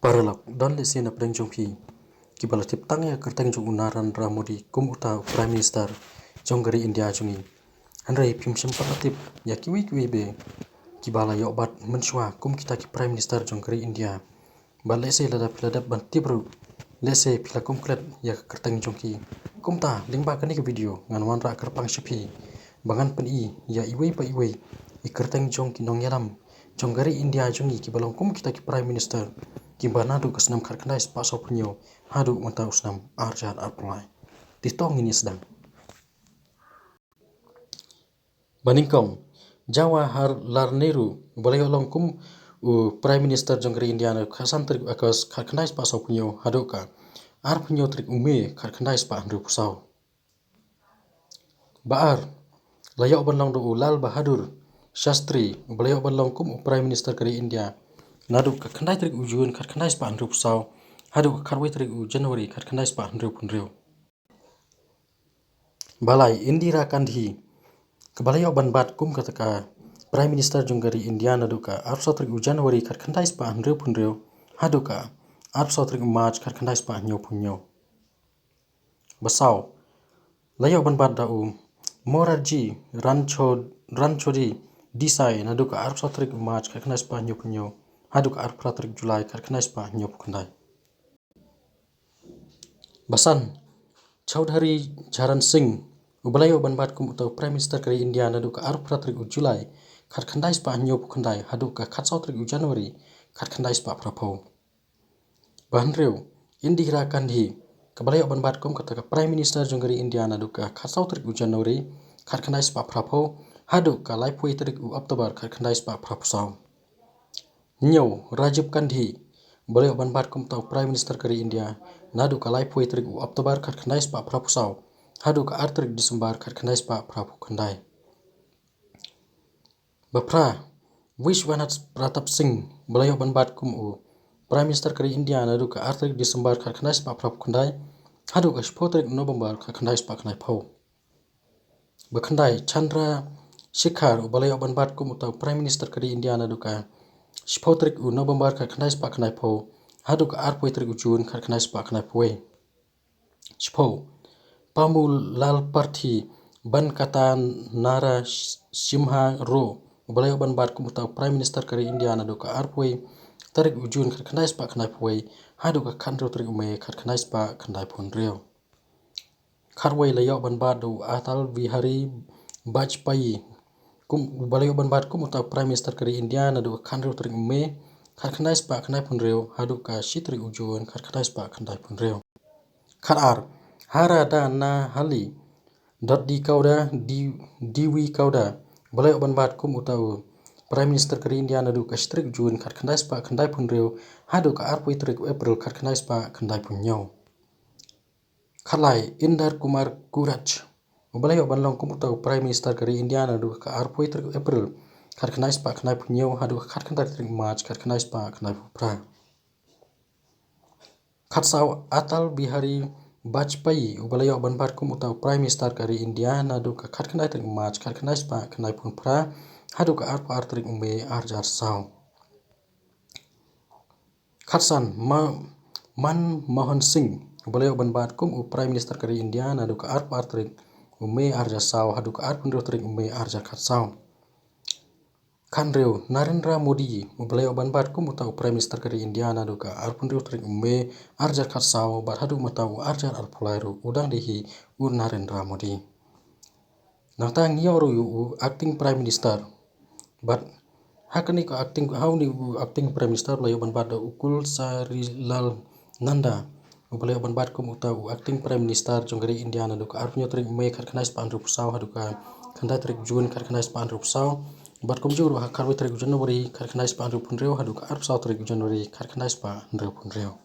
Paralak dan lesi na pedang jongpi kibala tip tangya kertang jong Narendra Modi kum uta Prime Minister jonggari India jongi hanrai pim sempatip ya kiwi be kibala ya obat menshwa kum kita ki Prime Minister jonggari India ba lesi ladap ban tibru lesi pila kum klet ya kertang jongki kum ta lingba kani ke video ngan wanra kerpang shepi bangan pen ya iwei i kertang jongki nong yalam jonggari India jongi kibalong kum kita ki Prime Minister kimbana du kesenam karkanai pasau punyo hadu mata usnam arjat arpulai ditong ini sedang baningkong Jawaharlal Nehru boleh olong kum Prime Minister jonggari India na khasan trik akas karkanai pasau punyo hadu ka ar punyo trik ume karkanai pa andru pusau baar layok banlong do Lal Bahadur Shastri boleh banlong kum Prime Minister kari India nadu karkanai trik ujun karkanai pa andru pusau hadu karwai trik Januari karkanai pa andru punreu balai Indira Gandhi kebalai ban bat kum kataka Prime Minister jonggari India nadu ka arso trik Januari karkanai pa andru punreu hadu ka arso trik March karkanai pa nyo punyo basau layok ban bat dau Morarji Ranchodi Desai nadu ka arso trik March karkanai pa nyo punyo hadu ka arpra trik Julai karkanai pa nyo pukandai Basan Chaudhary Charan Singh ubalayo ban bat kum utau Prime Minister kari India nadu ka arpra trik Julai karkanai pa nyo pukandai hadu ka khatsau trik Januari karkanai pa prapo bahanreu Indira Gandhi kabalayo ban bat kum kata Prime Minister jonggari India nadu ka khatsau trik Januari karkanai pa prapo hadu ka laipui trik Oktober karkanai pa prapusau Nyo Rajiv Gandhi boleh ban bat kum tau Prime Minister kari India nadu ka laipui trik Oktober karkanai pa prapusau hadu ka artrik Desember karkanai pa prapukandai bapra Vishwanath Pratap Singh boleh ban bat kum Prime Minister kari India nadu ka artrik Desember karkanai pa prapukandai hadu ka spotrik November karkanai pa kanai pau bakandai Chandra Shekhar boleh ban bat kum tau Prime Minister kari India nadu ka spotrik November karkanai pa kanai pau hadu ka arpui trik Jun karkanai pa kanai pau Spo Pamul Lal Parthi ban kata Nara Simha Ro boleh ban bat kum tau Prime Minister kari India nadu ka arpui tarik Jun karkanai pa kanai pau hadu ka khandro trik ume karkanai pa kanai pun reo kharwai layok ban bat do Atal Bihari Vajpayee kum boleh ban bat kum tau Prime Minister kari India nadu ka khandro trik ume karkanai pa kanai pun reo hadu ka shitrik Jun karkanai pa kanai pun reo Kharar Harada na hali Dodi Kauda Diwi Kauda boleh ban bat kum utau Prime Minister kari India nadu ka strik Jun karkanai pa kanai pun reu hadu ka arpui trik April karkanai pa kanai pun nyo Khalai Indar Kumar Guraj boleh ban long kum utau Prime Minister kari India nadu ka arpui trik April karkanai pa kanai pun nyo hadu ka karkanai trik March karkanai pa kanai pra Khatsau Atal Bihari Vajpayee boleh ban bat kum utau Prime Minister kari India nadu ka karkanai trik March karkanai pa kanai pun pra hadu ka arpa artrik ume arjar sau Khatsan Manmohan Singh boleh ban bat kum Prime Minister kari India nadu ka arpa artrik ume arjar sau hadu ka arpun trik ume arjar khatsau Khandreu Narendra Modi boleh ban bat kum utau Prime Minister kari India nadu ka arpun trik ume arjar khatsau bat hadu matau arjar arpulairu udang dehi Narendra Modi nangtang nyoru acting Prime Minister but hakani ko acting Prime Minister boleh ban bat Ukul Sarilal Nanda boleh ban bat kum utau acting Prime Minister jonggari India nadu ka arpun trik ume karkanai pa andru pusau hadu ka khandai trik Jun karkanai pa andru pusau bat kum juru karwai trik Januari karkanai pa andru punreu hadu ka arpsau trik Januari karkanai pa andru punreu